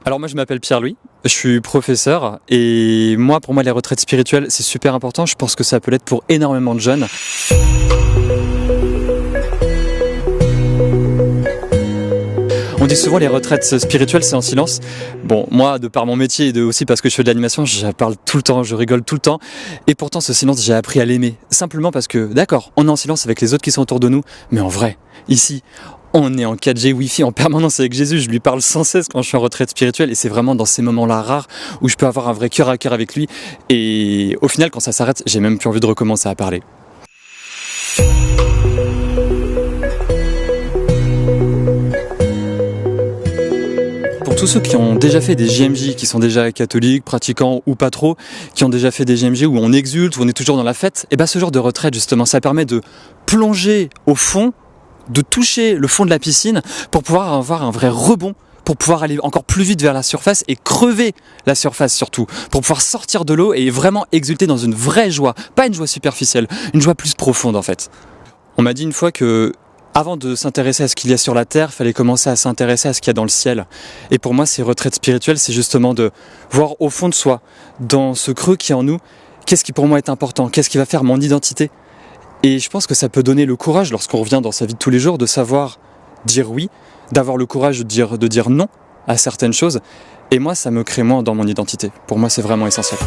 Alors moi je m'appelle Pierre-Louis, je suis professeur et moi pour moi les retraites spirituelles c'est super important, je pense que ça peut l'être pour énormément de jeunes. On dit souvent les retraites spirituelles c'est en silence. Bon moi de par mon métier et aussi parce que je fais de l'animation je parle tout le temps, je rigole tout le temps et pourtant ce silence j'ai appris à l'aimer. Simplement parce que d'accord on est en silence avec les autres qui sont autour de nous mais en vrai ici on est en 4G Wi-Fi en permanence avec Jésus, je lui parle sans cesse quand je suis en retraite spirituelle et c'est vraiment dans ces moments-là rares où je peux avoir un vrai cœur à cœur avec lui et au final quand ça s'arrête, j'ai même plus envie de recommencer à parler. Pour tous ceux qui ont déjà fait des JMJ, qui sont déjà catholiques, pratiquants ou pas trop, qui ont déjà fait des JMJ où on exulte, où on est toujours dans la fête, et bien ce genre de retraite justement, ça permet de plonger au fond, de toucher le fond de la piscine pour pouvoir avoir un vrai rebond, pour pouvoir aller encore plus vite vers la surface et crever la surface surtout, pour pouvoir sortir de l'eau et vraiment exulter dans une vraie joie, pas une joie superficielle, une joie plus profonde en fait. On m'a dit une fois que avant de s'intéresser à ce qu'il y a sur la terre, il fallait commencer à s'intéresser à ce qu'il y a dans le ciel. Et pour moi, ces retraites spirituelles, c'est justement de voir au fond de soi, dans ce creux qui est en nous, qu'est-ce qui pour moi est important, qu'est-ce qui va faire mon identité. Et je pense que ça peut donner le courage, lorsqu'on revient dans sa vie de tous les jours, de savoir dire oui, d'avoir le courage de dire non à certaines choses. Et moi, ça me crée moins dans mon identité. Pour moi, c'est vraiment essentiel.